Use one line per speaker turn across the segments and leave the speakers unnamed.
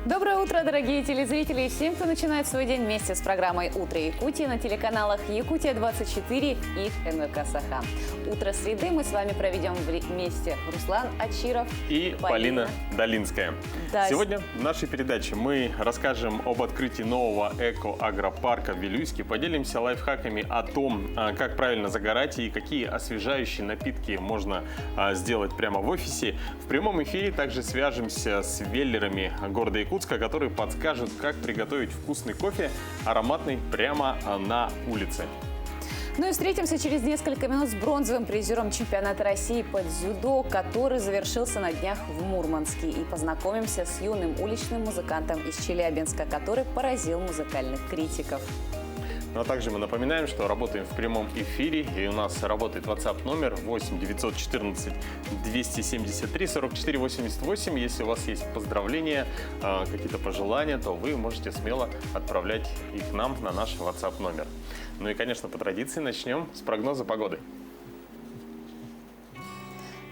Доброе утро, дорогие телезрители и всем, кто начинает свой день вместе с программой «Утро Якутии» на телеканалах «Якутия-24» и НВК «Саха». Утро среды мы с вами проведем вместе Руслан Ачиров
и Полина Долинская.
Да.
Сегодня в нашей передаче мы расскажем об открытии нового эко-агропарка в Вилюйске, поделимся лайфхаками о том, как правильно загорать и какие освежающие напитки можно сделать прямо в офисе. В прямом эфире также свяжемся с веллерами города Якутска, которые подскажут, как приготовить вкусный кофе, ароматный, прямо на улице.
Ну и встретимся через несколько минут с бронзовым призером чемпионата России по дзюдо, который завершился на днях в Мурманске. И познакомимся с юным уличным музыкантом из Челябинска, который поразил музыкальных критиков.
Ну а также мы напоминаем, что работаем в прямом эфире, и у нас работает WhatsApp номер 8 914 273 44 88. Если у вас есть поздравления, какие-то пожелания, то вы можете смело отправлять их нам на наш WhatsApp номер. Ну и, конечно, по традиции начнем с прогноза погоды.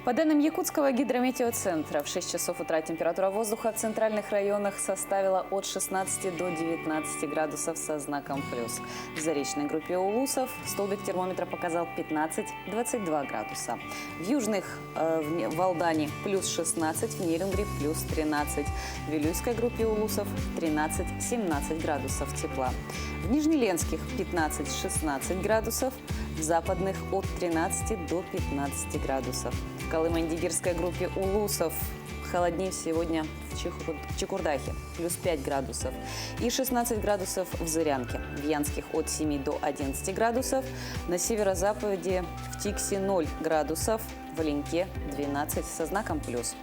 По данным Якутского гидрометеоцентра, в 6 часов утра температура воздуха в центральных районах составила от 16 до 19 градусов со знаком плюс. В заречной группе Улусов столбик термометра показал 15-22 градуса. В южных в Алдане плюс 16, в Нерюнгри плюс 13. В Вилюйской группе Улусов 13-17 градусов тепла. В Нижнеленских 15-16 градусов, в западных от 13 до 15 градусов. В Колыман-Дигирской группе Улусов холоднее сегодня в Чекурдахе, плюс 5 градусов. И 16 градусов в Зырянке. В Янских от 7 до 11 градусов. На северо-западе в Тиксе 0 градусов, в Оленьке 12 со знаком плюс.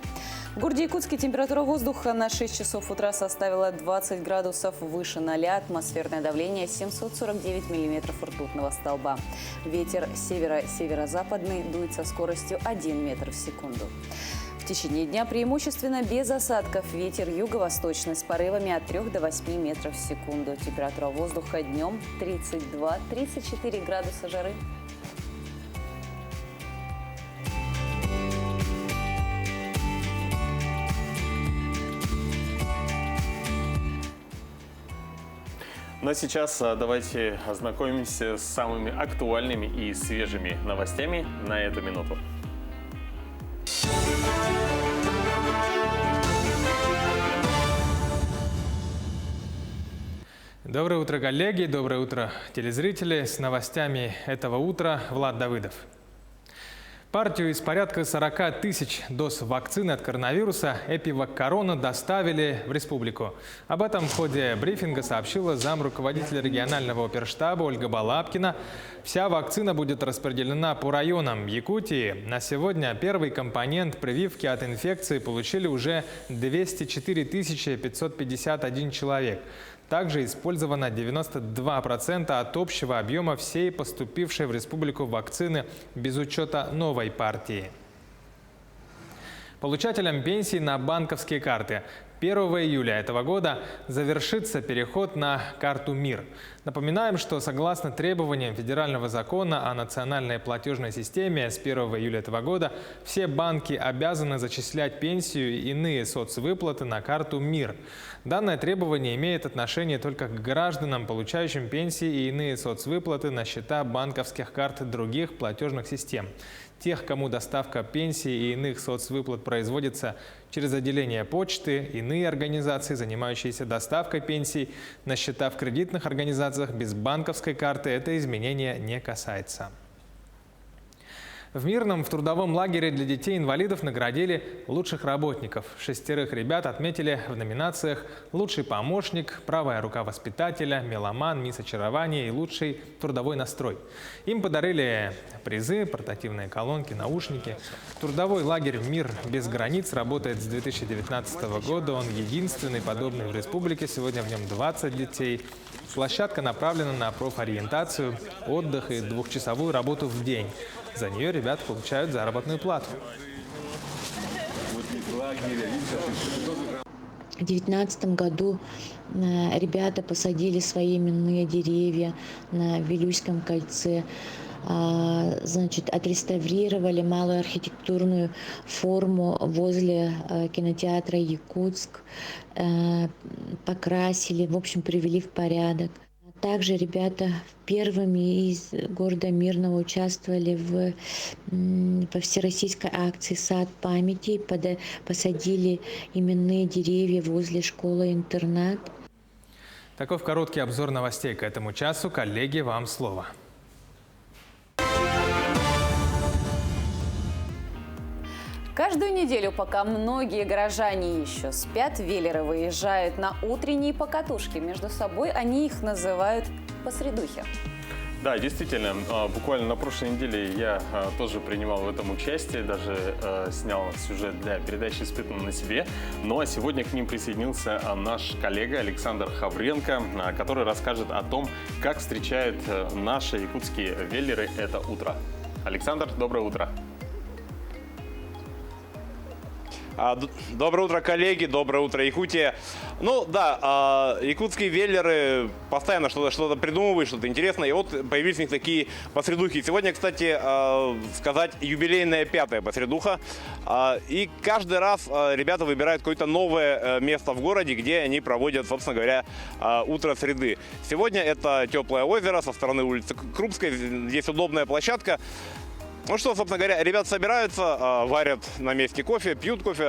В городе Якутске температура воздуха на 6 часов утра составила 20 градусов выше 0, атмосферное давление 749 миллиметров ртутного столба. Ветер северо-северо-западный дует со скоростью 1 метр в секунду. В течение дня преимущественно без осадков. Ветер юго-восточный с порывами от 3 до 8 метров в секунду. Температура воздуха днем 32-34 градуса жары.
Ну а сейчас давайте ознакомимся с самыми актуальными и свежими новостями на эту минуту.
Доброе утро, коллеги, доброе утро, телезрители. С новостями этого утра Влад Давыдов. Партию из порядка 40 тысяч доз вакцины от коронавируса Эпивак Корона доставили в республику. Об этом в ходе брифинга сообщила замруководителя регионального оперштаба Ольга Балабкина. Вся вакцина будет распределена по районам Якутии. На сегодня первый компонент прививки от инфекции получили уже 204 551 человек. Также использовано 92% от общего объема всей поступившей в республику вакцины без учета новой партии. Получателям пенсий на банковские карты 1 июля этого года завершится переход на карту МИР. Напоминаем, что согласно требованиям федерального закона о национальной платежной системе с 1 июля этого года все банки обязаны зачислять пенсию и иные соцвыплаты на карту МИР. Данное требование имеет отношение только к гражданам, получающим пенсии и иные соцвыплаты на счета банковских карт других платежных систем. Тех, кому доставка пенсии и иных соцвыплат производится через отделение почты, иные организации, занимающиеся доставкой пенсий на счета в кредитных организациях без банковской карты, это изменение не касается. В Мирном в трудовом лагере для детей-инвалидов наградили лучших работников. 6 ребят отметили в номинациях «Лучший помощник», «Правая рука воспитателя», «Меломан», «Мисс очарования» и «Лучший трудовой настрой». Им подарили призы, портативные колонки, наушники. Трудовой лагерь «Мир без границ» работает с 2019 года. Он единственный подобный в республике. Сегодня в нем 20 детей. Площадка направлена на профориентацию, отдых и двухчасовую работу в день. За нее ребята получают заработную плату.
В 2019 году ребята посадили свои именные деревья на Вилюйском кольце. значит, отреставрировали малую архитектурную форму возле кинотеатра «Якутск», покрасили, в общем, привели в порядок. Также ребята первыми из города Мирного участвовали во всероссийской акции «Сад памяти» и посадили именные деревья возле школы-интернат.
Таков короткий обзор новостей к этому часу. Коллеги, вам слово.
Каждую неделю, пока многие горожане еще спят, веллеры выезжают на утренние покатушки. Между собой они их называют посредухи.
Да, действительно, буквально на прошлой неделе я тоже принимал в этом участие, даже снял сюжет для передачи «Испытанно на себе». Ну а сегодня к ним присоединился наш коллега Александр Хавренко, который расскажет о том, как встречают наши якутские веллеры это утро. Александр, доброе утро.
Доброе утро, коллеги, доброе утро, Якутия. Ну да, якутские веллеры постоянно что-то придумывают, что-то интересное. И вот появились у них такие посредухи. Сегодня, кстати, сказать, юбилейная 5-я посредуха. И каждый раз ребята выбирают какое-то новое место в городе, где они проводят, собственно говоря, утро среды. Сегодня это Теплое озеро со стороны улицы Крупской. Здесь удобная площадка. Ну что, собственно говоря, ребята собираются, варят на месте кофе, пьют кофе,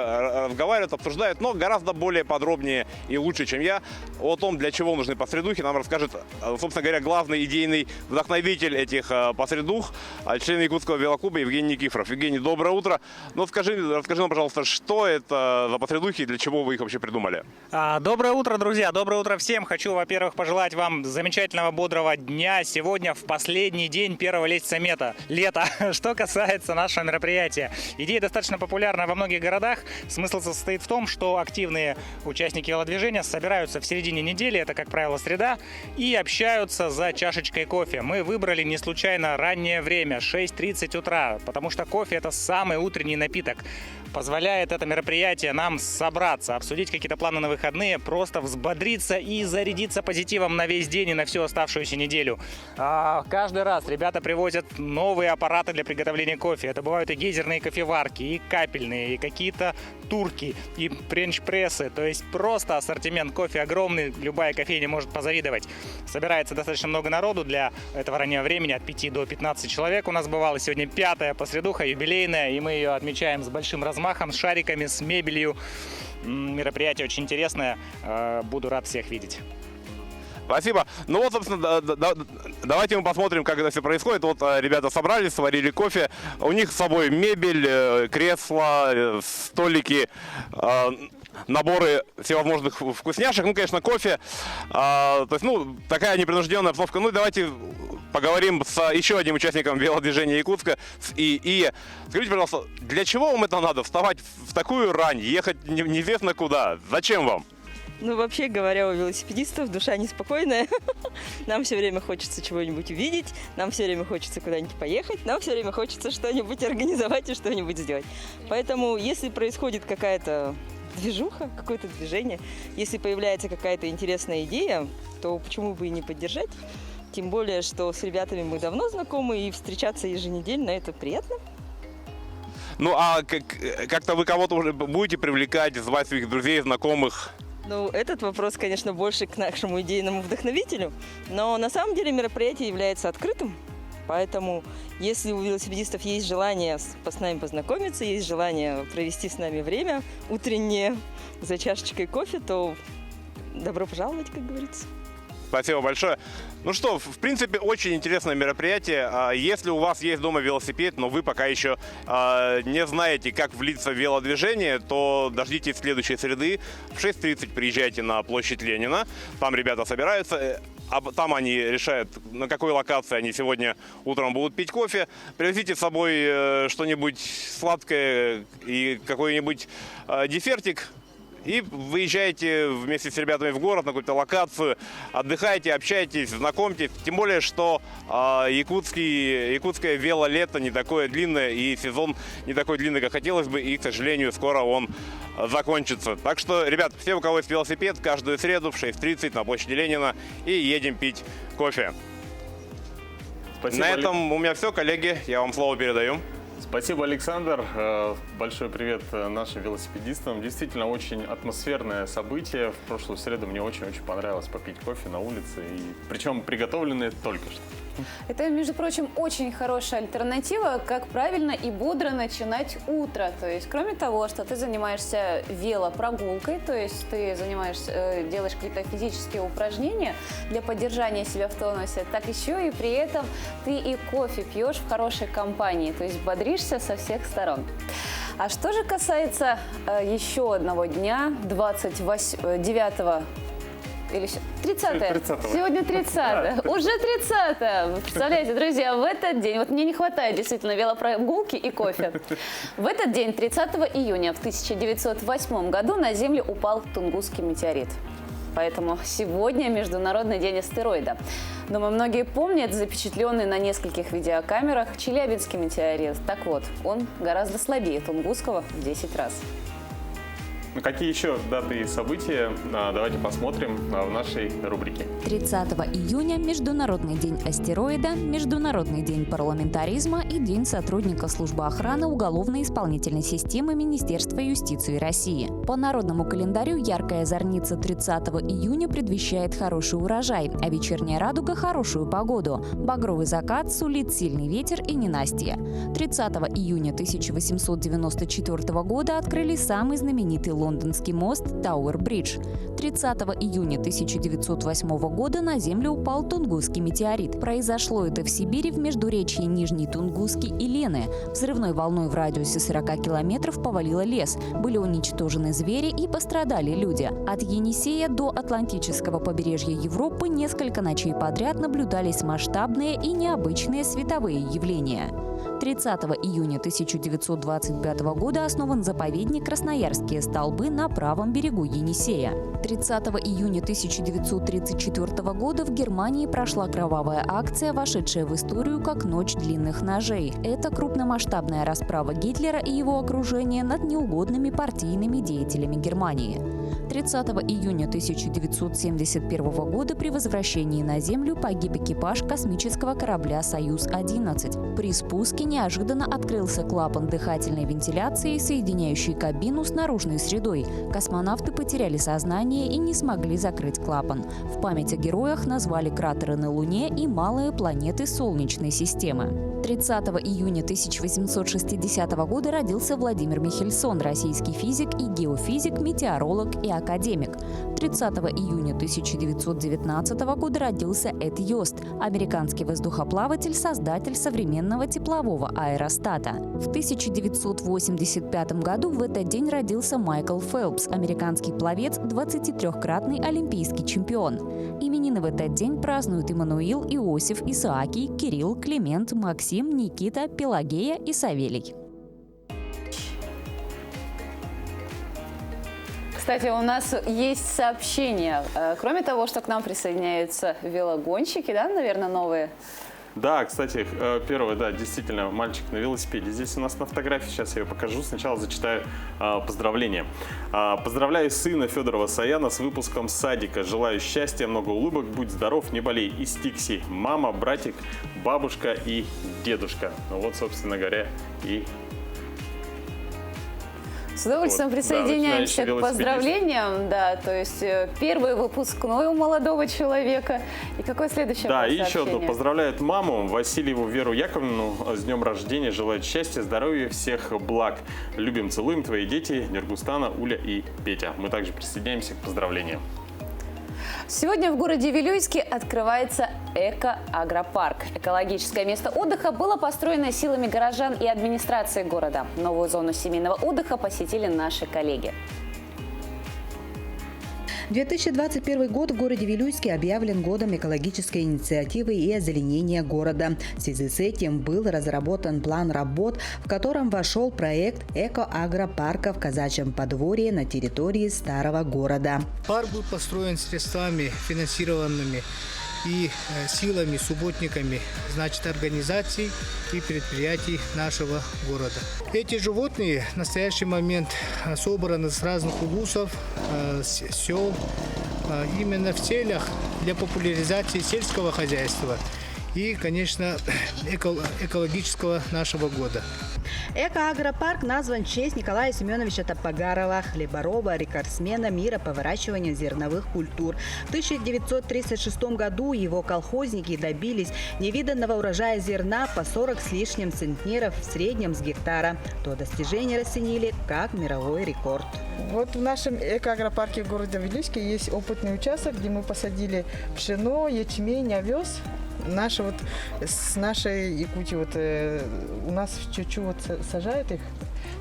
разговаривают, обсуждают, но гораздо более подробнее и лучше, чем я, о том, для чего нужны посредухи, нам расскажет, собственно говоря, главный идейный вдохновитель этих посредух, член Якутского велоклуба Евгений Никифоров. Евгений, доброе утро. Ну, расскажи нам, пожалуйста, что это за посредухи и для чего вы их вообще придумали?
Доброе утро, друзья. Доброе утро всем. Хочу, во-первых, пожелать вам замечательного, бодрого дня. Сегодня в последний день первого лета. Что касается нашего мероприятия. Идея достаточно популярна во многих городах. Смысл состоит в том, что активные участники велодвижения собираются в середине недели, это, как правило, среда, и общаются за чашечкой кофе. Мы выбрали не случайно раннее время, 6:30 утра, потому что кофе – это самый утренний напиток. Позволяет это мероприятие нам собраться, обсудить какие-то планы на выходные, просто взбодриться и зарядиться позитивом на весь день и на всю оставшуюся неделю. Каждый раз ребята привозят новые аппараты для приготовления кофе. Это бывают и гейзерные кофеварки, и капельные, и какие-то турки, и френч-прессы. То есть просто ассортимент кофе огромный, любая кофейня может позавидовать. Собирается достаточно много народу для этого раннего времени, от 5 до 15 человек у нас бывало. Сегодня 5-я посредуха, юбилейная, и мы ее отмечаем с большим размахом, с шариками, с мебелью. Мероприятие очень интересное. Буду рад всех видеть.
Спасибо. Ну вот, собственно, давайте мы посмотрим, как это все происходит. Вот ребята собрались, сварили кофе. У них с собой мебель, кресла, столики, наборы всевозможных вкусняшек. Ну, конечно, кофе. То есть, такая непринужденная обстановка. Ну, давайте поговорим с еще одним участником велодвижения Якутска, с ИИ. Скажите, пожалуйста, для чего вам это надо? Вставать в такую рань, ехать неизвестно куда? Зачем вам?
Ну, вообще говоря, у велосипедистов душа неспокойная. Нам все время хочется чего-нибудь увидеть, нам все время хочется куда-нибудь поехать, нам все время хочется что-нибудь организовать и что-нибудь сделать. Поэтому, если происходит какая-то движуха, какое-то движение, если появляется какая-то интересная идея, то почему бы и не поддержать? Тем более, что с ребятами мы давно знакомы, и встречаться еженедельно – это приятно.
Ну, а как-то вы кого-то уже будете привлекать, звать своих друзей, знакомых?
Ну, этот вопрос, конечно, больше к нашему идейному вдохновителю, но на самом деле мероприятие является открытым, поэтому если у велосипедистов есть желание с нами познакомиться, есть желание провести с нами время утреннее за чашечкой кофе, то добро пожаловать, как говорится.
Спасибо большое. Ну что, в принципе, очень интересное мероприятие. Если у вас есть дома велосипед, но вы пока еще не знаете, как влиться в велодвижение, то дождитесь следующей среды. В 6:30 приезжайте на площадь Ленина. Там ребята собираются. Там они решают, на какой локации они сегодня утром будут пить кофе. Привезите с собой что-нибудь сладкое и какой-нибудь десертик. И выезжаете вместе с ребятами в город на какую-то локацию, отдыхайте, общайтесь, знакомьтесь. Тем более, что якутское велолето не такое длинное и сезон не такой длинный, как хотелось бы. И, к сожалению, скоро он закончится. Так что, ребят, все, у кого есть велосипед, каждую среду в 6:30 на площади Ленина и едем пить кофе.
Спасибо,
На этом у меня все, коллеги. Я вам слово передаю.
Спасибо, Александр. Большой привет нашим велосипедистам. Действительно, очень атмосферное событие. В прошлую среду мне очень-очень понравилось попить кофе на улице. Причем приготовленное только что.
Это, между прочим, очень хорошая альтернатива, как правильно и бодро начинать утро. То есть, кроме того, что ты занимаешься велопрогулкой, то есть ты делаешь какие-то физические упражнения для поддержания себя в тонусе, так еще и при этом ты и кофе пьешь в хорошей компании, то есть бодришься со всех сторон. А что же касается еще одного дня, 29 или 30-е. Сегодня 30-е. Уже 30-е. Представляете, друзья, в этот день, вот мне не хватает действительно велопрогулки и кофе. В этот день, 30 июня в 1908 году на Землю упал Тунгусский метеорит. Поэтому сегодня Международный день астероида. Думаю, многие помнят запечатленный на нескольких видеокамерах Челябинский метеорит. Так вот, он гораздо слабее Тунгусского в 10 раз.
Какие еще даты и события? Давайте посмотрим в нашей рубрике.
30 июня – Международный день астероида, Международный день парламентаризма и День сотрудника службы охраны уголовно-исполнительной системы Министерства юстиции России. По народному календарю яркая зорница 30 июня предвещает хороший урожай, а вечерняя радуга – хорошую погоду. Багровый закат сулит сильный ветер и ненастье. 30 июня 1894 года открыли самый знаменитый лондонский мост Тауэр-Бридж. 30 июня 1908 года на Землю упал Тунгусский метеорит. Произошло это в Сибири в междуречье Нижний Тунгусский и Лены. Взрывной волной в радиусе 40 километров повалило лес. Были уничтожены звери и пострадали люди. От Енисея до Атлантического побережья Европы несколько ночей подряд наблюдались масштабные и необычные световые явления. 30 июня 1925 года основан заповедник Красноярские столбы на правом берегу Енисея. 30 июня 1934 года в Германии прошла кровавая акция, вошедшая в историю как «Ночь длинных ножей». Это крупномасштабная расправа Гитлера и его окружения над неугодными партийными деятелями Германии. 30 июня 1971 года при возвращении на Землю погиб экипаж космического корабля «Союз-11». При спуске неожиданно открылся клапан дыхательной вентиляции, соединяющий кабину с наружной средой. Космонавты потеряли сознание и не смогли закрыть клапан. В память о героях назвали кратеры на Луне и малые планеты Солнечной системы. 30 июня 1860 года родился Владимир Михельсон, российский физик и геофизик, метеоролог и академик. 30 июня 1919 года родился Эд Йост, американский воздухоплаватель, создатель современного теплового аэростата. В 1985 году в этот день родился Майкл Фелпс, американский пловец, 23-кратный олимпийский чемпион. Именины в этот день празднуют Иммануил, Иосиф, Исаакий, Кирилл, Климент, Максим, Никита, Пелагея и Савелий.
Кстати, у нас есть сообщение. Кроме того, что к нам присоединяются велогонщики, да, наверное, новые?
Да, кстати, первое, да, действительно, мальчик на велосипеде. Здесь у нас на фотографии, сейчас я ее покажу. Сначала зачитаю поздравления. Поздравляю сына Федорова Саяна с выпуском садика. Желаю счастья, много улыбок, будь здоров, не болей. Из Тикси. Мама, братик, бабушка и дедушка. Ну вот, собственно говоря, и...
С удовольствием присоединяемся к поздравлениям. Да, то есть первый выпускной у молодого человека. И какое следующее
Да, и
сообщение?
еще одно. Поздравляют маму Васильеву Веру Яковлевну с днем рождения. Желают счастья, здоровья, всех благ. Любим, целуем, твои дети Нергустана, Уля и Петя. Мы также присоединяемся к поздравлениям.
Сегодня в городе Вилюйске открывается эко-агропарк. Экологическое место отдыха было построено силами горожан и администрации города. Новую зону семейного отдыха посетили наши коллеги.
2021 год в городе Вилюйске объявлен годом экологической инициативы и озеленения города. В связи с этим был разработан план работ, в котором вошел проект эко-агропарка в Казачьем подворье на территории старого города.
Парк был построен средствами, финансированными и силами, субботниками, организаций и предприятий нашего города. Эти животные в настоящий момент собраны с разных улусов, сел, именно в целях для популяризации сельского хозяйства и, конечно, экологического нашего года.
Эко-агропарк назван в честь Николая Семеновича Топогарова, хлебороба, рекордсмена мира по выращиванию зерновых культур. В 1936 году его колхозники добились невиданного урожая зерна по 40 с лишним центнеров в среднем с гектара. То достижение расценили как мировой рекорд.
Вот в нашем эко-агропарке в городе Вилюйске есть опытный участок, где мы посадили пшено, ячмень, овес. С нашей Якутии у нас в Чучу сажают их,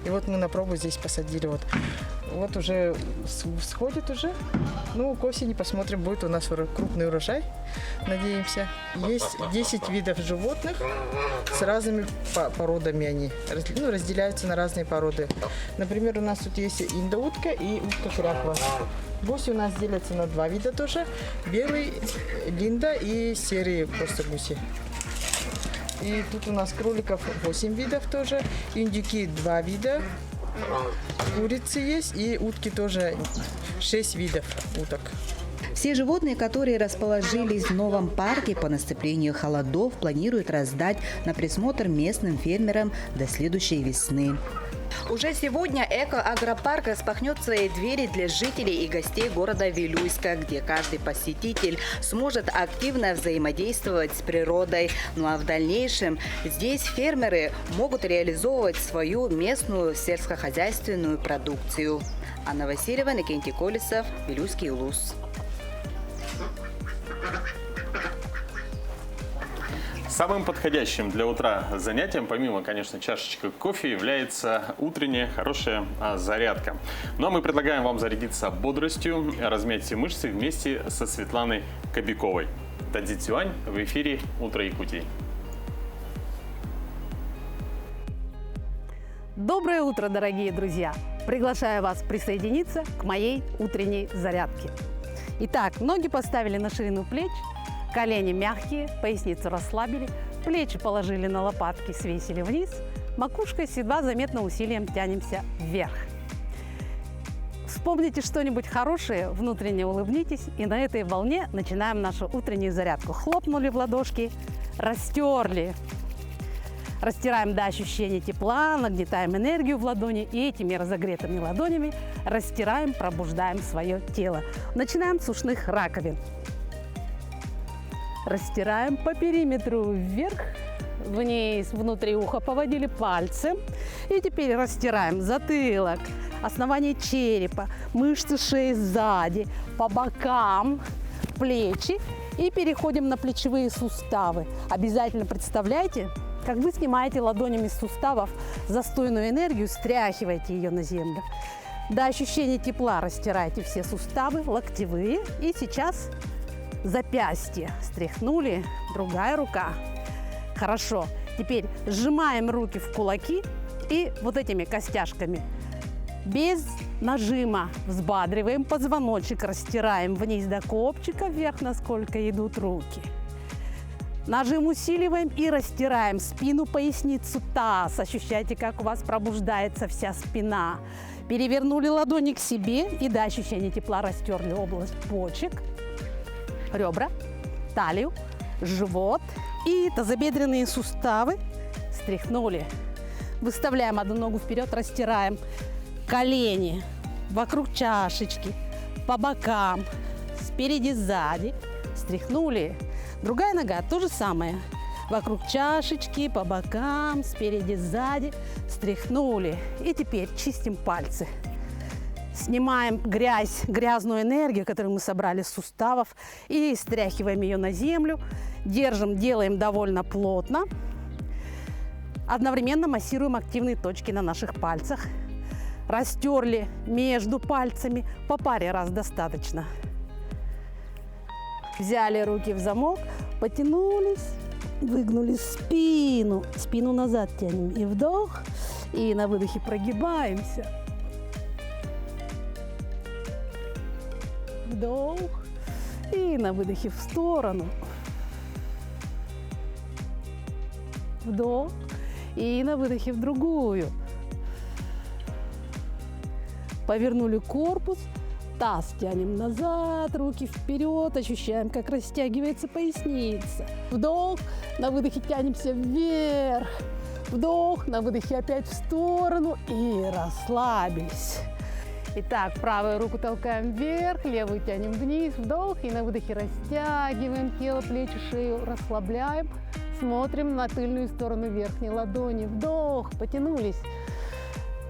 и вот мы на пробу здесь посадили. Вот уже всходит уже. Ну, к осени посмотрим, будет у нас крупный урожай, надеемся. Есть 10 видов животных с разными породами они. Разделяются на разные породы. Например, у нас тут есть индоутка и утка кряква. Гуси у нас делятся на 2 вида тоже. Белый, линда и серые просто гуси. И тут у нас кроликов 8 видов тоже. Индюки 2 вида. Курицы есть и утки тоже 6 видов уток.
Все животные, которые расположились в новом парке по наступлению холодов, планируют раздать на присмотр местным фермерам до следующей весны. Уже сегодня эко-агропарк распахнет свои двери для жителей и гостей города Вилюйска, где каждый посетитель сможет активно взаимодействовать с природой. Ну а в дальнейшем здесь фермеры могут реализовывать свою местную сельскохозяйственную продукцию. Анна Васильева, Иннокентий Колесов, Вилюйский улус.
Самым подходящим для утра занятием, помимо, конечно, чашечки кофе, является утренняя хорошая зарядка. Ну а мы предлагаем вам зарядиться бодростью, размять все мышцы вместе со Светланой Кобяковой. Тадзи Цюань в эфире «Утро Якутии».
Доброе утро, дорогие друзья! Приглашаю вас присоединиться к моей утренней зарядке. Итак, ноги поставили на ширину плеч, колени мягкие, поясницу расслабили, плечи положили на лопатки, свесили вниз, макушкой с едва заметным усилием тянемся вверх. Вспомните что-нибудь хорошее, внутренне улыбнитесь, и на этой волне начинаем нашу утреннюю зарядку. Хлопнули в ладошки, растерли. Растираем до ощущения тепла, нагнетаем энергию в ладони и этими разогретыми ладонями растираем, пробуждаем свое тело. Начинаем с ушных раковин. Растираем по периметру вверх, вниз, внутри уха поводили пальцем. И теперь растираем затылок, основание черепа, мышцы шеи сзади, по бокам, плечи. И переходим на плечевые суставы. Обязательно представляйте, как вы снимаете ладонями с суставов застойную энергию, стряхиваете ее на землю. До ощущения тепла растирайте все суставы, локтевые. И сейчас запястье стряхнули, другая рука. Хорошо. Теперь сжимаем руки в кулаки и вот этими костяшками без нажима взбадриваем позвоночник, растираем вниз до копчика, вверх, насколько идут руки. Нажим усиливаем и растираем спину, поясницу, таз. Ощущайте, как у вас пробуждается вся спина. Перевернули ладони к себе и до ощущения тепла растерли область почек, ребра, талию, живот и тазобедренные суставы. Стряхнули. Выставляем одну ногу вперед, растираем колени вокруг чашечки, по бокам, спереди, сзади. Стряхнули. Другая нога то же самое. Вокруг чашечки, по бокам, спереди, сзади. Стряхнули. И теперь чистим пальцы. Снимаем грязную энергию, которую мы собрали с суставов, и стряхиваем ее на землю. Держим, делаем довольно плотно. Одновременно массируем активные точки на наших пальцах. Растерли между пальцами. По паре раз достаточно. Взяли руки в замок, потянулись, выгнули спину. Спину назад тянем. И вдох. И на выдохе прогибаемся. Вдох. И на выдохе в сторону. Вдох. И на выдохе в другую. Повернули корпус, Таз тянем назад, руки вперед, ощущаем, как растягивается поясница. Вдох, на выдохе тянемся вверх. Вдох, на выдохе опять в сторону и расслабились. Итак, правую руку толкаем вверх, левую тянем вниз, вдох, и на выдохе растягиваем тело, плечи, шею, расслабляем. Смотрим на тыльную сторону верхней ладони. Вдох, потянулись,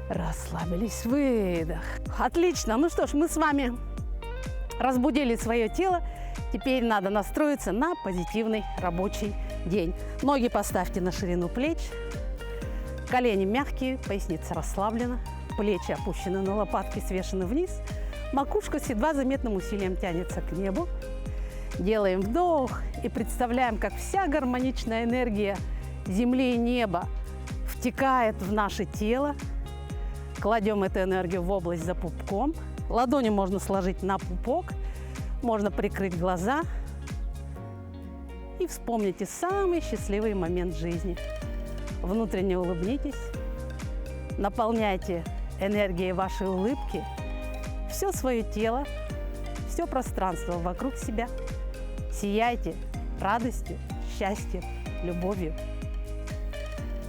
расслабились, выдох. Отлично, ну что ж, мы с вами разбудили свое тело. Теперь надо настроиться на позитивный рабочий день. Ноги поставьте на ширину плеч, колени мягкие, поясница расслаблена. Плечи опущены на лопатки, свешены вниз. Макушка с едва заметным усилием тянется к небу. Делаем вдох и представляем, как вся гармоничная энергия земли и неба втекает в наше тело. Кладем эту энергию в область за пупком. Ладони можно сложить на пупок, можно прикрыть глаза и вспомните самый счастливый момент жизни. Внутренне улыбнитесь, наполняйте энергией вашей улыбки все свое тело, все пространство вокруг себя. Сияйте радостью, счастьем, любовью.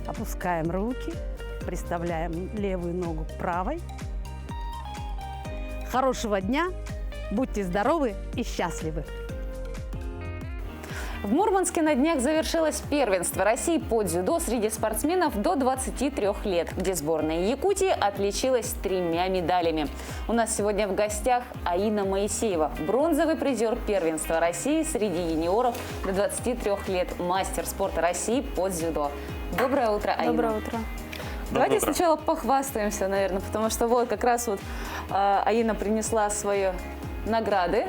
Опускаем руки, приставляем левую ногу к правой. Хорошего дня, будьте здоровы и счастливы!
В Мурманске на днях завершилось первенство России по дзюдо среди спортсменов до 23 лет, где сборная Якутии отличилась 3 медалями. У нас сегодня в гостях Аина Моисеева, бронзовый призер первенства России среди юниоров до 23 лет, мастер спорта России по дзюдо. Доброе утро, Аина.
Доброе утро.
Давайте сначала похвастаемся, наверное, потому что вот как раз вот Аина принесла свои награды.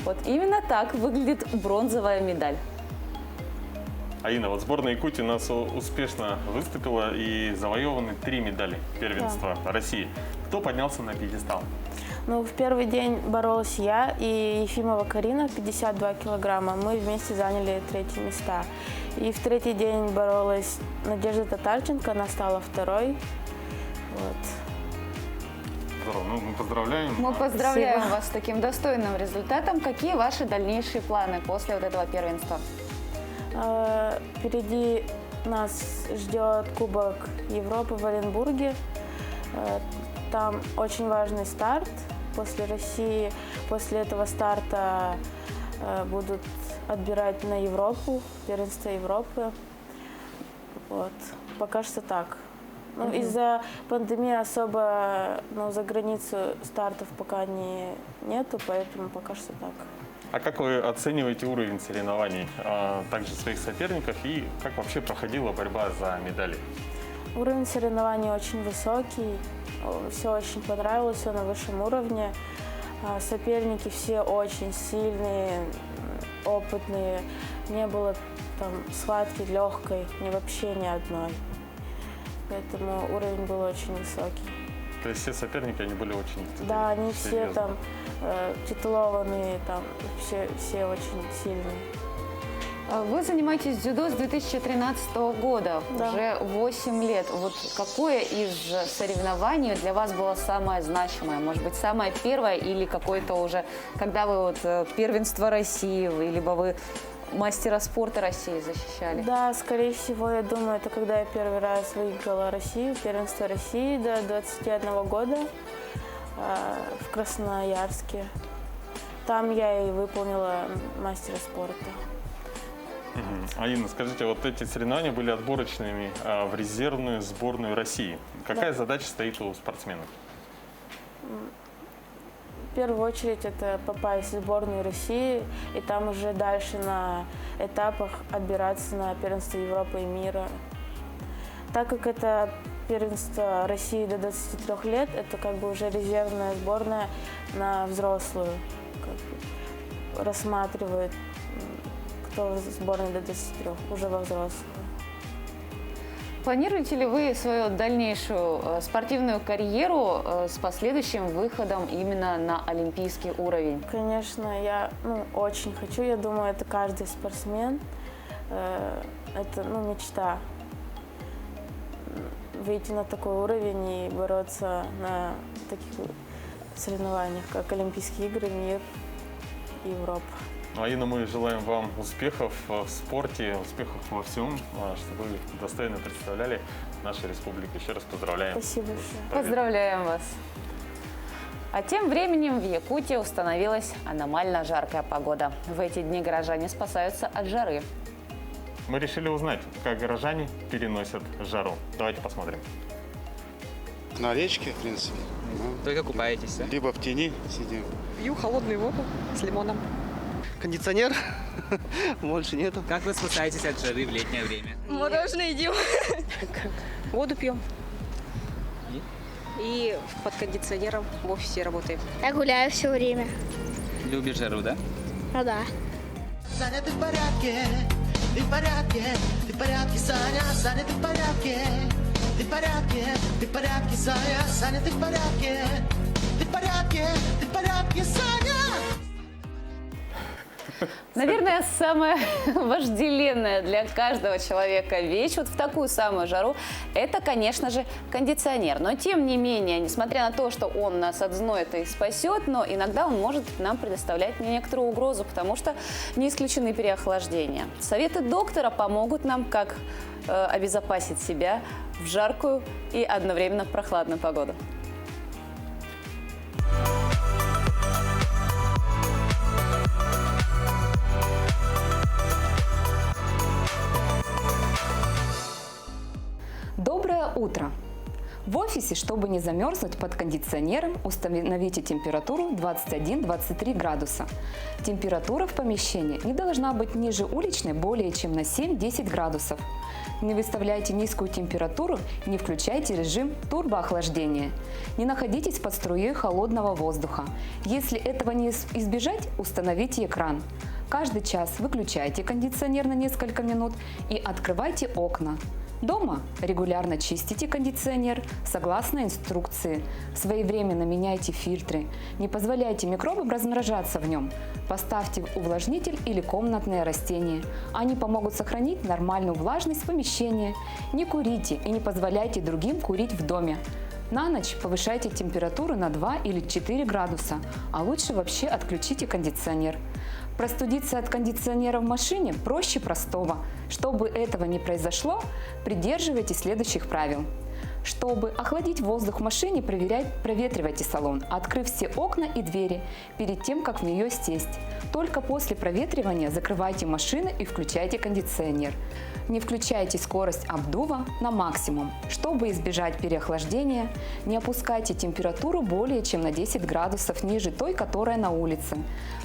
Вот именно так выглядит бронзовая медаль.
Аина, вот сборная Якутии у нас успешно выступила и завоеваны 3 медали первенства России. Кто поднялся на пьедестал?
Ну, в первый день боролась я и Ефимова Карина, 52 килограмма. Мы вместе заняли 3-е места. И в 3-й день боролась Надежда Татарченко, она стала 2-й. Вот.
Здорово, ну мы поздравляем.
Мы поздравляем вас с таким достойным результатом. Какие ваши дальнейшие планы после вот этого первенства?
Впереди нас ждет Кубок Европы в Оренбурге. Там очень важный старт. После России, после этого старта будут отбирать на Европу, первенство Европы. Вот. Пока что так. Ну, из-за пандемии особо за границу стартов пока нету, поэтому пока что так.
А как вы оцениваете уровень соревнований, также своих соперников, и как вообще проходила борьба за медали?
Уровень соревнований очень высокий, все очень понравилось, все на высшем уровне. Соперники все очень сильные, опытные, не было там схватки легкой, вообще ни одной. Поэтому уровень был очень высокий.
То есть все соперники, они были очень...
Да, они все там титулованные, там все очень сильные.
Вы занимаетесь дзюдо с 2013 года,
Да.
уже 8 лет. Вот какое из соревнований для вас было самое значимое? Может быть, самое первое или какое-то уже, когда вы вот первенство России, либо вы мастера спорта России защищали?
Да, скорее всего, я думаю, это когда я первый раз выиграла Россию, первенство России до 21 года в Красноярске. Там я и выполнила мастера спорта.
Аина, скажите, вот эти соревнования были отборочными в резервную сборную России. Какая задача стоит у спортсменов?
В первую очередь это попасть в сборную России, и там уже дальше на этапах отбираться на первенство Европы и мира. Так как это первенство России до 23 лет, это как бы уже резервная сборная на взрослую. Как бы рассматривает, кто в сборной до 23, уже во взрослую.
Планируете ли вы свою дальнейшую спортивную карьеру с последующим выходом именно на олимпийский уровень?
Конечно, я очень хочу. Я думаю, это каждый спортсмен. Это мечта. Выйти на такой уровень и бороться на таких соревнованиях, как Олимпийские игры, мир, Европа.
Аина, мы желаем вам успехов в спорте, успехов во всем, чтобы вы достойно представляли нашу республику. Еще раз поздравляем.
Спасибо большое.
Поздравляем вас. А тем временем в Якутии установилась аномально жаркая погода. В эти дни горожане спасаются от жары.
Мы решили узнать, как горожане переносят жару. Давайте посмотрим.
На речке, в принципе.
Только купаетесь, да?
Либо в тени сидим.
Пью холодную воду с лимоном. Кондиционер, больше нету.
Как вы спасаетесь от жары в летнее время?
Мороженое едим.
Воду пьем. И под кондиционером в офисе работаем.
Я гуляю все время.
Любишь жару, да?
Ну да.
Саня, ты в порядке, ты в порядке, ты в порядке, Саня, Саня, ты в порядке, ты в порядке, Саня, Саня, ты в порядке, ты в порядке, ты в порядке, Саня.
Наверное, самая вожделенная для каждого человека вещь вот в такую самую жару – это, конечно же, кондиционер. Но тем не менее, несмотря на то, что он нас от зноя-то и спасет, но иногда он может нам предоставлять некоторую угрозу, потому что не исключены переохлаждения. Советы доктора помогут нам как обезопасить себя в жаркую и одновременно прохладную погоду.
Доброе утро! В офисе, чтобы не замерзнуть под кондиционером, установите температуру 21-23 градуса. Температура в помещении не должна быть ниже уличной более чем на 7-10 градусов. Не выставляйте низкую температуру, не включайте режим турбоохлаждения. Не находитесь под струей холодного воздуха. Если этого не избежать, установите экран. Каждый час выключайте кондиционер на несколько минут и открывайте окна. Дома регулярно чистите кондиционер согласно инструкции. Своевременно меняйте фильтры. Не позволяйте микробам размножаться в нем. Поставьте увлажнитель или комнатные растения. Они помогут сохранить нормальную влажность помещения. Не курите и не позволяйте другим курить в доме. На ночь повышайте температуру на 2 или 4 градуса, а лучше вообще отключите кондиционер. Простудиться от кондиционера в машине проще простого. Чтобы этого не произошло, придерживайтесь следующих правил. Чтобы охладить воздух в машине, проветривайте салон, открыв все окна и двери перед тем, как в нее сесть. Только после проветривания закрывайте машину и включайте кондиционер. Не включайте скорость обдува на максимум. Чтобы избежать переохлаждения, не опускайте температуру более чем на 10 градусов ниже той, которая на улице.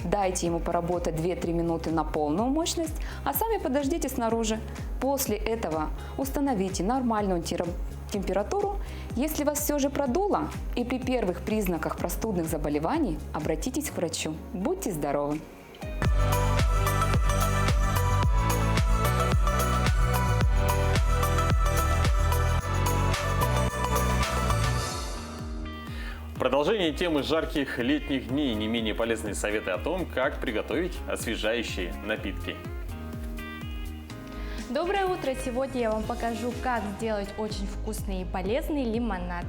Дайте ему поработать 2-3 минуты на полную мощность, а сами подождите снаружи. После этого установите нормальную температуру. Если вас все же продуло и при первых признаках простудных заболеваний, обратитесь к врачу. Будьте здоровы!
В продолжение темы жарких летних дней не менее полезные советы о том, как приготовить освежающие напитки.
Доброе утро! Сегодня я вам покажу, как сделать очень вкусный и полезный лимонад.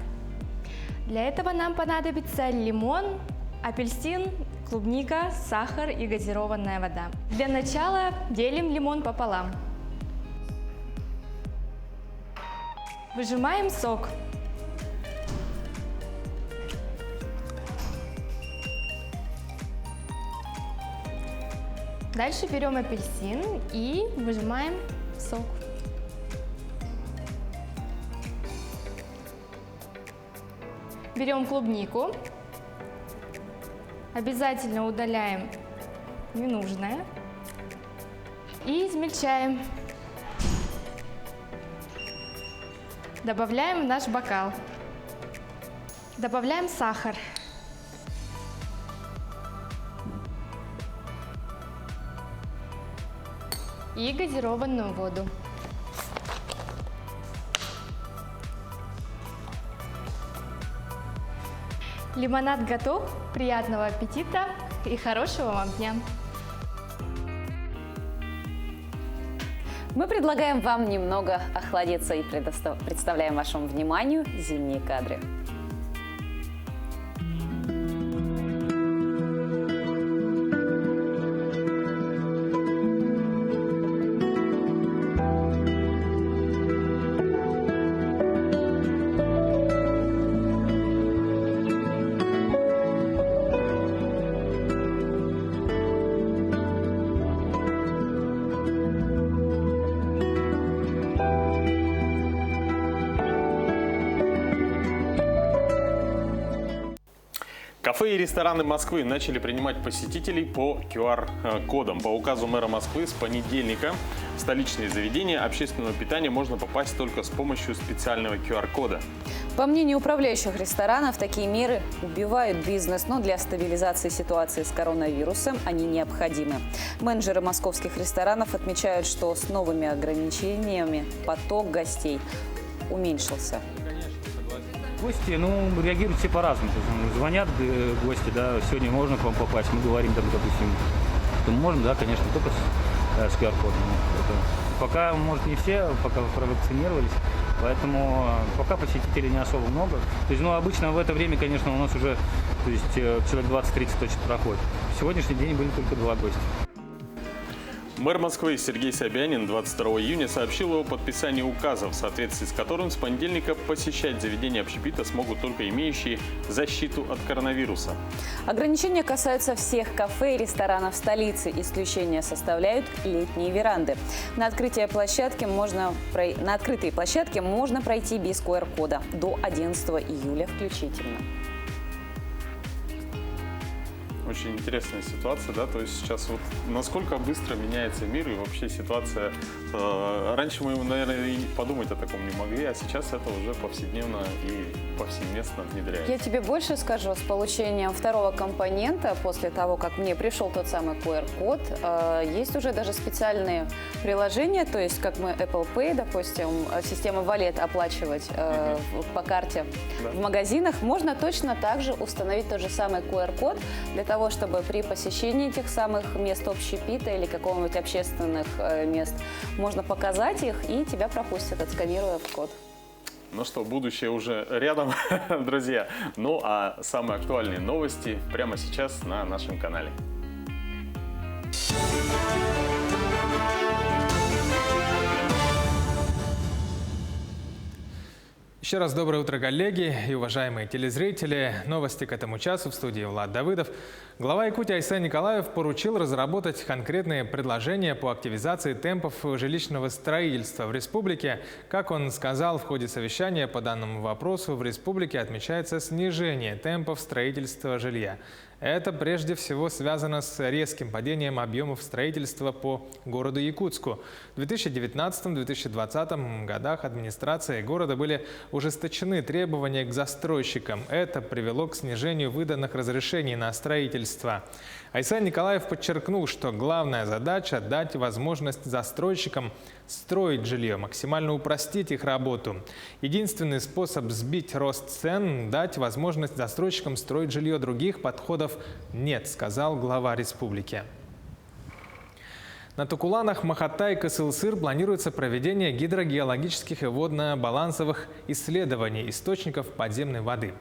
Для этого нам понадобится лимон, апельсин, клубника, сахар и газированная вода. Для начала делим лимон пополам. Выжимаем сок. Дальше берем апельсин и выжимаем сок. Берем клубнику. Обязательно удаляем ненужное. И измельчаем. Добавляем в наш бокал. Добавляем сахар. И газированную воду. Лимонад готов. Приятного аппетита и хорошего вам дня!
Мы предлагаем вам немного охладиться и представляем вашему вниманию зимние кадры.
Кафе и рестораны Москвы начали принимать посетителей по QR-кодам. По указу мэра Москвы с понедельника в столичные заведения общественного питания можно попасть только с помощью специального QR-кода.
По мнению управляющих ресторанов, такие меры убивают бизнес, но для стабилизации ситуации с коронавирусом они необходимы. Менеджеры московских ресторанов отмечают, что с новыми ограничениями поток гостей уменьшился.
Гости, реагируют все по-разному. Звонят гости, да, сегодня можно к вам попасть. Мы говорим, там, допустим, что можем, да, конечно, только с QR-кодом. Пока, может, не все, пока провакцинировались, поэтому пока посетителей не особо много. То есть, обычно в это время, конечно, у нас уже, человек 20-30 точно проходит. В сегодняшний день были только 2 гостя.
Мэр Москвы Сергей Собянин 22 июня сообщил о подписании указа, в соответствии с которым с понедельника посещать заведения общепита смогут только имеющие защиту от коронавируса.
Ограничения касаются всех кафе и ресторанов столицы. Исключения составляют летние веранды. На открытые площадки можно пройти без QR-кода до 11 июля включительно.
Очень интересная ситуация, да, то есть сейчас вот насколько быстро меняется мир и вообще ситуация. Раньше мы, наверное, и подумать о таком не могли, а сейчас это уже повседневно и повсеместно внедряется.
Я тебе больше скажу, с получением второго компонента, после того, как мне пришел тот самый QR-код, есть уже даже специальные приложения, то есть как мы Apple Pay, допустим, система Wallet оплачивать по карте в магазинах, можно точно так же установить тот же самый QR-код для того, чтобы при посещении этих самых мест общепита или какого-нибудь общественных мест можно показать их, и тебя пропустят, отсканируя код.
Ну что, будущее уже рядом, друзья. Ну а самые актуальные новости прямо сейчас на нашем канале.
Еще раз доброе утро, коллеги и уважаемые телезрители. Новости к этому часу в студии Влад Давыдов. Глава Якутии Айсен Николаев поручил разработать конкретные предложения по активизации темпов жилищного строительства в республике. Как он сказал в ходе совещания по данному вопросу, в республике отмечается снижение темпов строительства жилья. Это прежде всего связано с резким падением объемов строительства по городу Якутску. В 2019-2020 годах администрацией города были ужесточены требования к застройщикам. Это привело к снижению выданных разрешений на строительство. Айсен Николаев подчеркнул, что главная задача – дать возможность застройщикам строить жилье, максимально упростить их работу. Единственный способ сбить рост цен – дать возможность застройщикам строить жилье. Других подходов нет, сказал глава республики. На Токуланах, Махатай и Касылсыр планируется проведение гидрогеологических и водно-балансовых исследований источников подземной воды.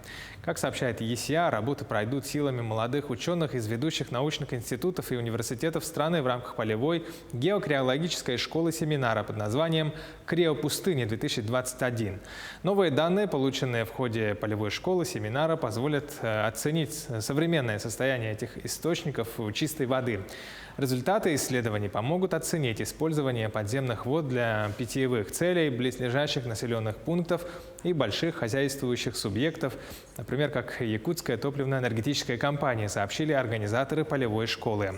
Как сообщает ЕСИА, работы пройдут силами молодых ученых из ведущих научных институтов и университетов страны в рамках полевой геокриологической школы-семинара под названием «Криопустыня-2021». Новые данные, полученные в ходе полевой школы-семинара, позволят оценить современное состояние этих источников чистой воды. Результаты исследований помогут оценить использование подземных вод для питьевых целей близлежащих населенных пунктов и больших хозяйствующих субъектов, например, как Якутская топливно-энергетическая компания, сообщили организаторы полевой школы.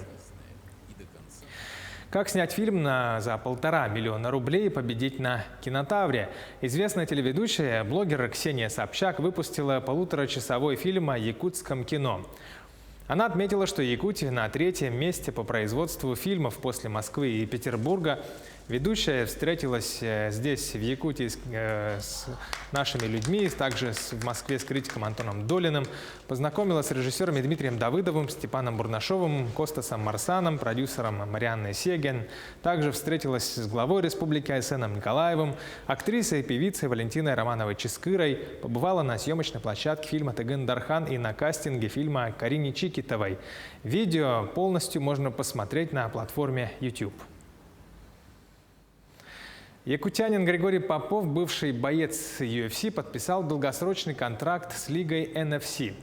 Как снять фильм за 1,5 миллиона рублей и победить на Кинотавре? Известная телеведущая, блогер Ксения Собчак выпустила 1,5-часовой фильм о якутском кино. Она отметила, что Якутия на 3-м месте по производству фильмов после Москвы и Петербурга. Ведущая встретилась здесь, в Якутии, с нашими людьми, также в Москве с критиком Антоном Долиным. Познакомилась с режиссерами Дмитрием Давыдовым, Степаном Бурнашовым, Костасом Марсаном, продюсером Марианной Сеген. Также встретилась с главой республики Айсеном Николаевым, актрисой и певицей Валентиной Романовой-Ческырой. Побывала на съемочной площадке фильма «Тыгын Дархан» и на кастинге фильма Карине Чикитовой. Видео полностью можно посмотреть на платформе YouTube. Якутянин Григорий Попов, бывший боец UFC, подписал долгосрочный контракт с лигой NFC.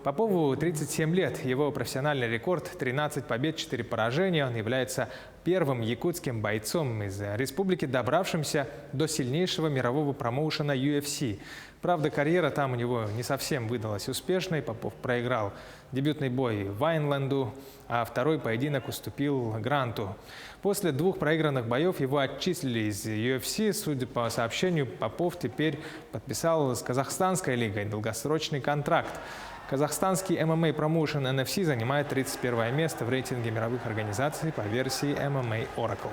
Попову 37 лет. Его профессиональный рекорд – 13 побед, 4 поражения. Он является первым якутским бойцом из республики, добравшимся до сильнейшего мирового промоушена UFC. Правда, карьера там у него не совсем выдалась успешной. Попов проиграл дебютный бой Вайнленду, а второй поединок уступил Гранту. После 2 проигранных боев его отчислили из UFC. Судя по сообщению, Попов теперь подписал с казахстанской лигой долгосрочный контракт. Казахстанский ММА-промоушен NFC занимает 31 место в рейтинге мировых организаций по версии MMA Oracle.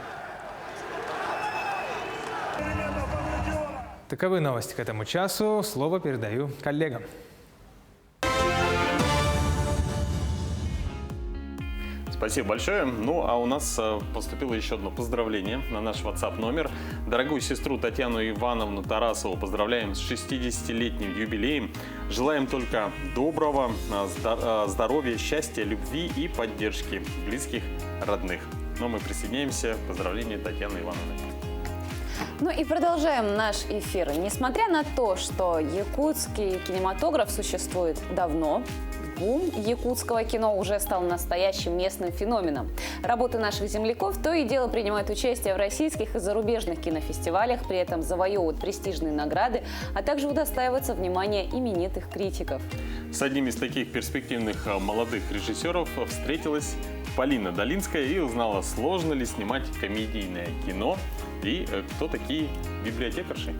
Таковы новости к этому часу. Слово передаю коллегам.
Спасибо большое. Ну, а у нас поступило еще одно поздравление на наш WhatsApp номер. Дорогую сестру Татьяну Ивановну Тарасову поздравляем с 60-летним юбилеем. Желаем только доброго, здоровья, счастья, любви и поддержки близких, родных. Но мы присоединяемся к поздравлению Татьяны Ивановны.
Ну и продолжаем наш эфир. Несмотря на то, что якутский кинематограф существует давно, бум якутского кино уже стал настоящим местным феноменом. Работы наших земляков то и дело принимают участие в российских и зарубежных кинофестивалях, при этом завоевывают престижные награды, а также удостаиваются внимания именитых критиков.
С одним из таких перспективных молодых режиссеров встретилась Полина Долинская и узнала, сложно ли снимать комедийное кино и кто такие библиотекарши.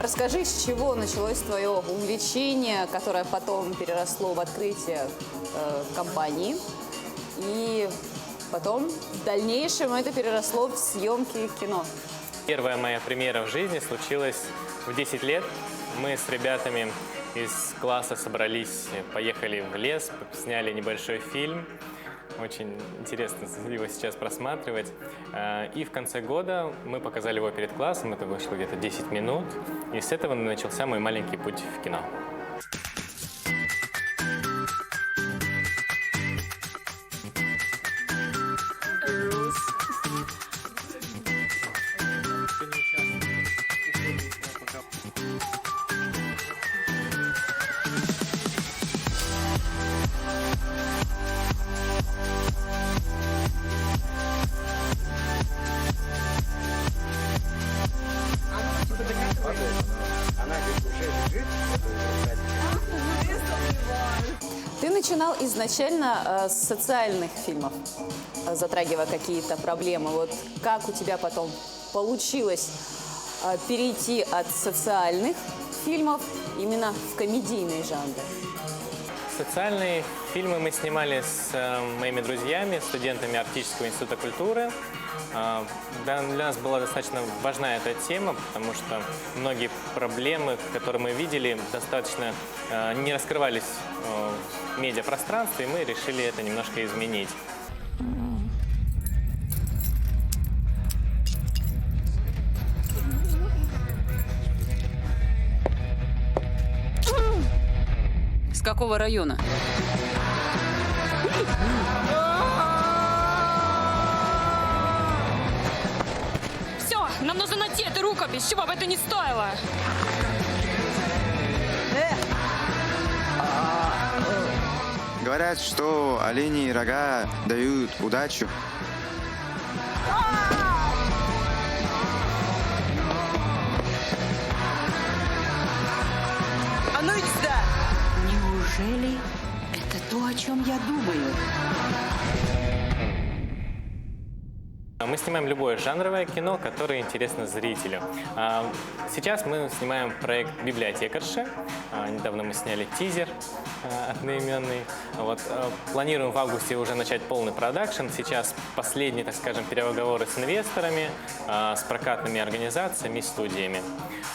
Расскажи, с чего началось твое увлечение, которое потом переросло в открытие компании, и потом в дальнейшем это переросло в съемки кино.
Первая моя премьера в жизни случилась в 10 лет. Мы с ребятами из класса собрались, поехали в лес, сняли небольшой фильм. Очень интересно его сейчас просматривать. И в конце года мы показали его перед классом, это вышло где-то 10 минут. И с этого начался мой маленький путь в кино.
Ты начинал изначально с социальных фильмов, затрагивая какие-то проблемы. Вот как у тебя потом получилось перейти от социальных фильмов именно в комедийный жанр?
Социальные фильмы мы снимали с моими друзьями, студентами Арктического института культуры. Для нас была достаточно важна эта тема, потому что многие проблемы, которые мы видели, достаточно не раскрывались в медиапространстве, и мы решили это немножко изменить.
С какого района?
Все, нам нужно найти эту рукопись, чего бы это ни стоило.
Говорят, что оленьи рога дают удачу.
А ну иди сюда!
Неужели это то, о чем я думаю?
Мы снимаем любое жанровое кино, которое интересно зрителю. Сейчас мы снимаем проект «Библиотекарши». Недавно мы сняли тизер одноименный. Вот, планируем в августе уже начать полный продакшн. Сейчас последние, так скажем, переговоры с инвесторами, с прокатными организациями и студиями.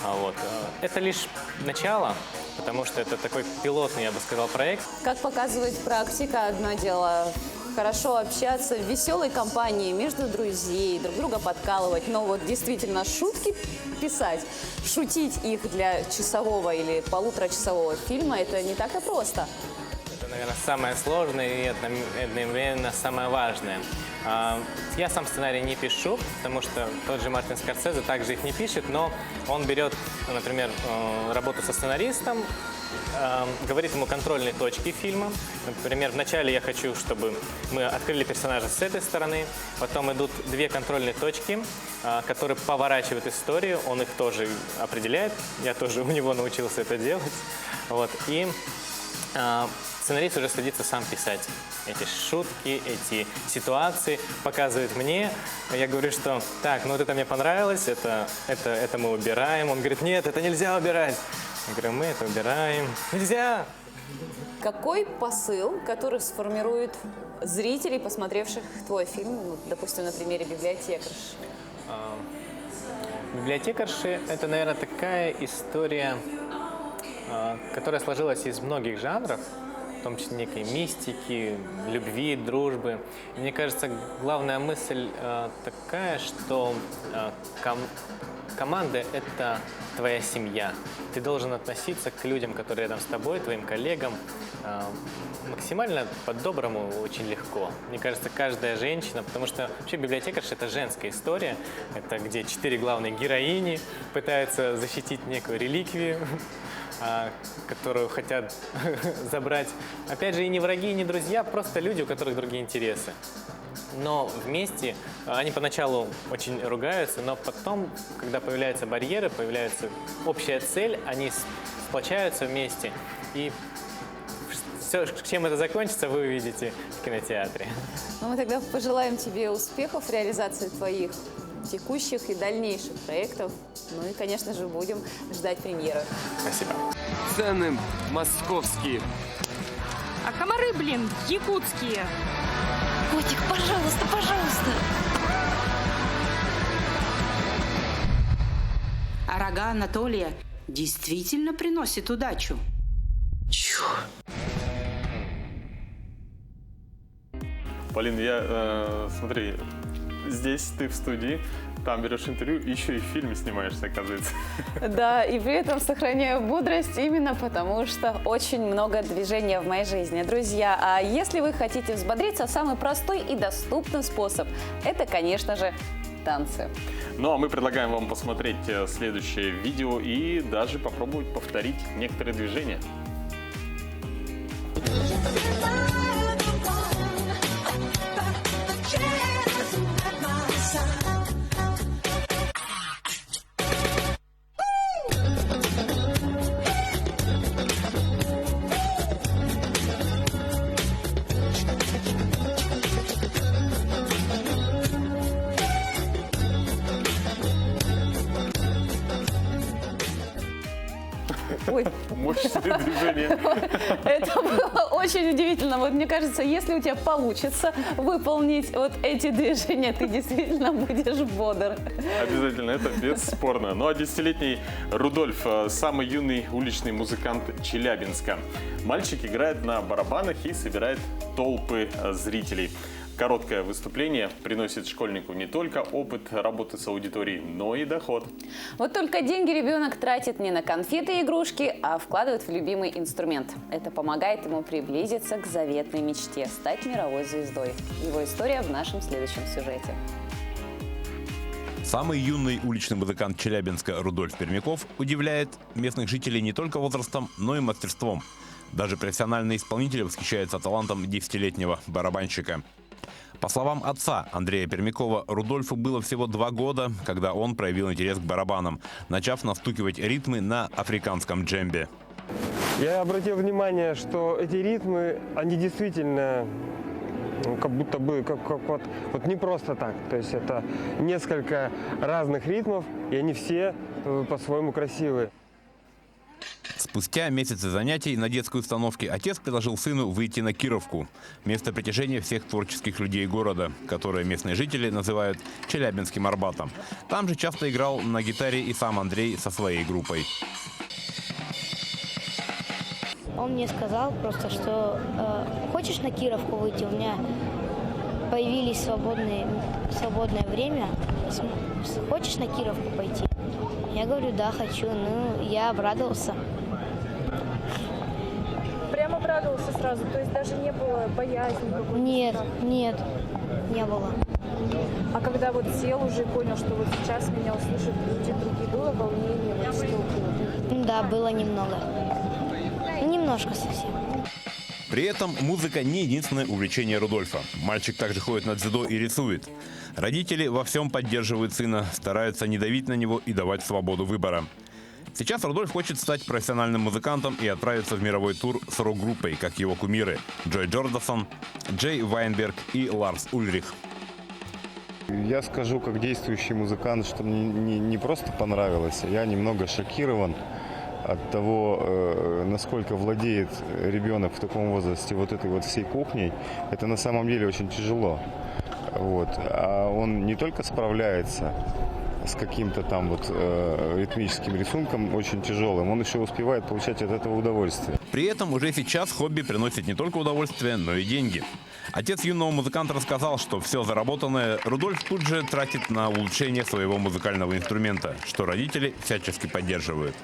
Вот. Это лишь начало, потому что это такой пилотный, я бы сказал, проект.
Как показывает практика, одно дело хорошо общаться в веселой компании между друзей, друг друга подкалывать, но вот действительно шутки писать, шутить их для часового или полуторачасового фильма, это не так и просто.
Это, наверное, наверное, самое сложное и одновременно самое важное. Я сам сценарий не пишу, потому что тот же Мартин Скорсезе также их не пишет, но он берет, например, работу со сценаристом, говорит ему контрольные точки фильма. Например, вначале я хочу, чтобы мы открыли персонажа с этой стороны, потом идут две контрольные точки, которые поворачивают историю, он их тоже определяет, я тоже у него научился это делать. Вот. И сценарист уже садится сам писать эти шутки, эти ситуации, показывает мне. Я говорю, что так, ну вот это мне понравилось, это мы убираем. Он говорит, нет, это нельзя убирать. Я говорю, мы это убираем. Нельзя!
Какой посыл, который сформирует зрителей, посмотревших твой фильм, вот, допустим, на примере «Библиотекарши»?
«Библиотекарши» — это, наверное, такая история, которая сложилась из многих жанров, в том числе некой мистики, любви, дружбы. И мне кажется, главная мысль такая, что команда — это твоя семья. Ты должен относиться к людям, которые рядом с тобой, твоим коллегам, максимально по-доброму, очень легко. Мне кажется, каждая женщина, потому что вообще «Библиотекарша» — это женская история, это где 4 главные героини пытаются защитить некую реликвию, которую хотят забрать. Опять же, и не враги, и не друзья, просто люди, у которых другие интересы. Но вместе они поначалу очень ругаются, но потом, когда появляются барьеры, появляется общая цель, они сплочаются вместе. И все, чем это закончится, вы увидите в кинотеатре.
Ну, мы тогда пожелаем тебе успехов в реализации твоих текущих и дальнейших проектов. Ну и, конечно же, будем ждать премьеры.
Спасибо.
Цены московские.
А комары, блин, якутские.
Котик, пожалуйста, пожалуйста. А рога Анатолия действительно приносит удачу. Чё?
Полин, смотри, здесь ты в студии, там берешь интервью, еще и в фильме снимаешься, оказывается.
Да, и при этом сохраняю бодрость именно потому, что очень много движения в моей жизни. Друзья, а если вы хотите взбодриться, самый простой и доступный способ – это, конечно же, танцы.
Ну, а мы предлагаем вам посмотреть следующее видео и даже попробовать повторить некоторые движения.
Ой.
Мощные движения.
Это было очень удивительно. Вот мне кажется, если у тебя получится выполнить вот эти движения, ты действительно будешь бодр.
Обязательно, это бесспорно. Ну а 10-летний Рудольф – самый юный уличный музыкант Челябинска. Мальчик играет на барабанах и собирает толпы зрителей. Короткое выступление приносит школьнику не только опыт работы с аудиторией, но и доход.
Вот только деньги ребенок тратит не на конфеты и игрушки, а вкладывает в любимый инструмент. Это помогает ему приблизиться к заветной мечте – стать мировой звездой. Его история в нашем следующем сюжете.
Самый юный уличный музыкант Челябинска Рудольф Пермяков удивляет местных жителей не только возрастом, но и мастерством. Даже профессиональные исполнители восхищаются талантом 10-летнего барабанщика. По словам отца Андрея Пермякова, Рудольфу было всего 2 года, когда он проявил интерес к барабанам, начав настукивать ритмы на африканском джембе.
Я обратил внимание, что эти ритмы, они действительно как будто бы вот не просто так. То есть это несколько разных ритмов, и они все по-своему красивые.
Спустя месяцы занятий на детской установке отец предложил сыну выйти на Кировку – место притяжения всех творческих людей города, которое местные жители называют Челябинским Арбатом. Там же часто играл на гитаре и сам Андрей со своей группой.
Он мне сказал просто, что хочешь на Кировку выйти, у меня появились свободное время, хочешь на Кировку пойти? Я говорю, да, хочу. Ну, я обрадовался.
Прямо
понравился сразу? То есть даже не было боязни какой-то?
Нет, нет, не было.
А когда вот сел уже и понял, что вот сейчас меня услышат люди другие, было волнение, вот что было?
Да, было немного. Немножко совсем.
При этом музыка не единственное увлечение Рудольфа. Мальчик также ходит на дзюдо и рисует. Родители во всем поддерживают сына, стараются не давить на него и давать свободу выбора. Сейчас Рудольф хочет стать профессиональным музыкантом и отправиться в мировой тур с рок-группой, как его кумиры Джой Джордасон, Джей Вайнберг и Ларс Ульрих.
Я скажу, как действующий музыкант, что мне не просто понравилось, я немного шокирован от того, насколько владеет ребенок в таком возрасте вот этой вот всей кухней. Это на самом деле очень тяжело. Вот. А он не только справляется с каким-то там вот ритмическим рисунком очень тяжелым, он еще успевает получать от этого удовольствие.
При этом уже сейчас хобби приносит не только удовольствие, но и деньги. Отец юного музыканта рассказал, что все заработанное Рудольф тут же тратит на улучшение своего музыкального инструмента, что родители всячески поддерживают.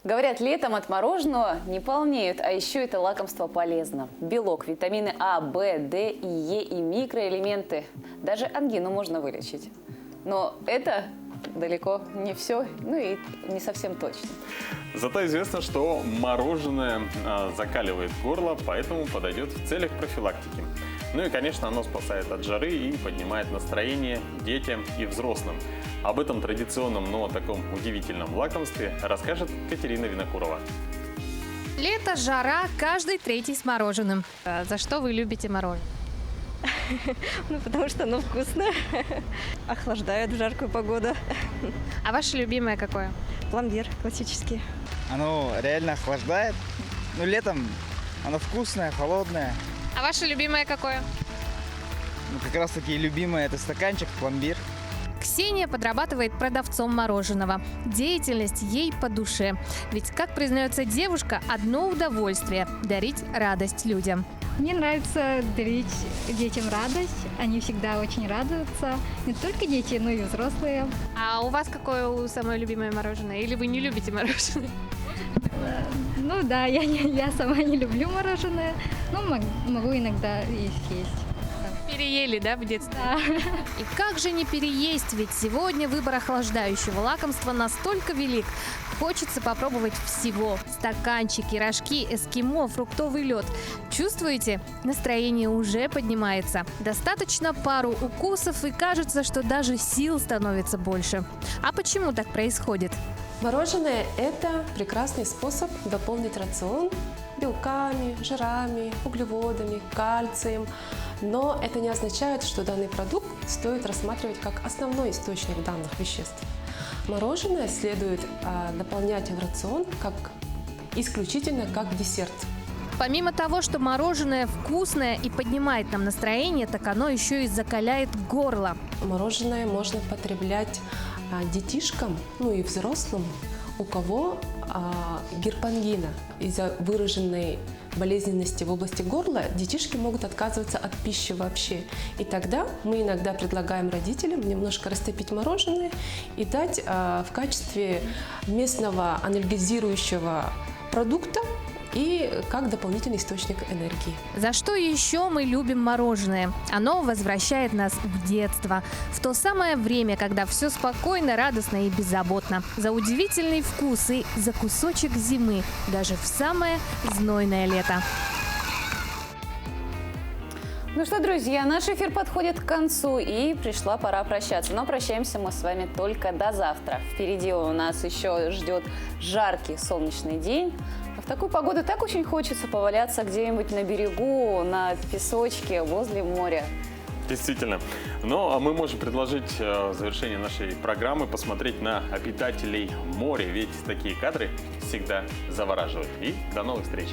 Говорят, летом от мороженого не полнеют, а еще это лакомство полезно. Белок, витамины А, В, Д, и Е и микроэлементы. Даже ангину можно вылечить. Но это далеко не все, ну и не совсем точно.
Зато известно, что мороженое закаливает горло, поэтому подойдет в целях профилактики. Ну и, конечно, оно спасает от жары и поднимает настроение детям и взрослым. Об этом традиционном, но таком удивительном лакомстве расскажет Катерина Винокурова.
Лето, жара, каждый третий с мороженым. За что вы любите мороженое?
Ну, потому что оно вкусное, охлаждает в жаркую погоду.
А ваше любимое какое?
Пломбир классический.
Оно реально охлаждает. Ну, летом оно вкусное, холодное.
А ваше любимое какое?
Ну, как раз таки любимое это стаканчик, пломбир.
Ксения подрабатывает продавцом мороженого. Деятельность ей по душе. Ведь, как признается девушка, одно удовольствие – дарить радость людям.
Мне нравится дарить детям радость. Они всегда очень радуются. Не только дети, но и взрослые.
А у вас какое самое любимое мороженое? Или вы не любите мороженое?
Ну да, я сама не люблю мороженое, но могу иногда и съесть.
Переели, да, в детстве?
Да.
И как же не переесть, ведь сегодня выбор охлаждающего лакомства настолько велик. Хочется попробовать всего. Стаканчики, рожки, эскимо, фруктовый лед. Чувствуете? Настроение уже поднимается. Достаточно пару укусов, и кажется, что даже сил становится больше. А почему так происходит?
Мороженое – это прекрасный способ дополнить рацион белками, жирами, углеводами, кальцием. Но это не означает, что данный продукт стоит рассматривать как основной источник данных веществ. Мороженое следует дополнять в рацион исключительно как десерт.
Помимо того, что мороженое вкусное и поднимает нам настроение, так оно еще и закаляет горло.
Мороженое можно потреблять детишкам, ну и взрослым, у кого гипоангина. Из-за выраженной болезненности в области горла детишки могут отказываться от пищи вообще. И тогда мы иногда предлагаем родителям немножко растопить мороженое и дать в качестве местного анальгезирующего продукта и как дополнительный источник энергии.
За что еще мы любим мороженое? Оно возвращает нас в детство, в то самое время, когда все спокойно, радостно и беззаботно. За удивительный вкус и за кусочек зимы, даже в самое знойное лето.
Ну что, друзья, наш эфир подходит к концу, и пришла пора прощаться. Но прощаемся мы с вами только до завтра. Впереди у нас еще ждет жаркий солнечный день. А в такую погоду так очень хочется поваляться где-нибудь на берегу, на песочке, возле моря.
Действительно. Ну, а мы можем предложить в завершении нашей программы посмотреть на обитателей моря, ведь такие кадры всегда завораживают. И до новых встреч!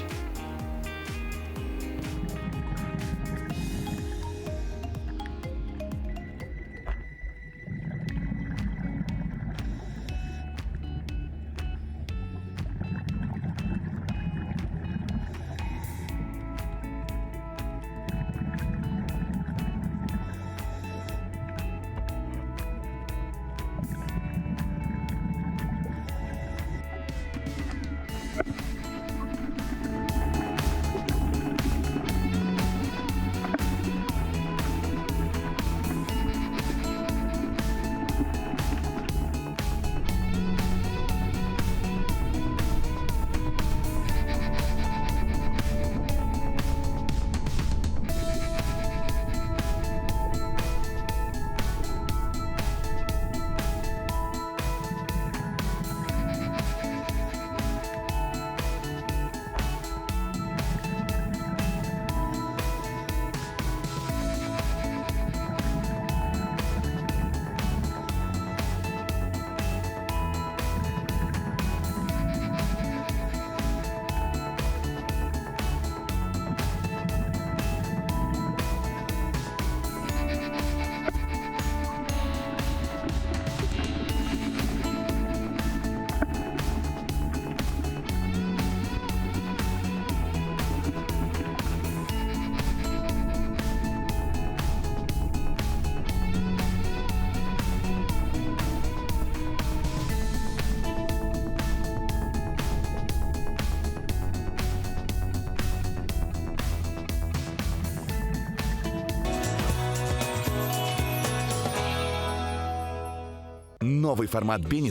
Новый формат Бенни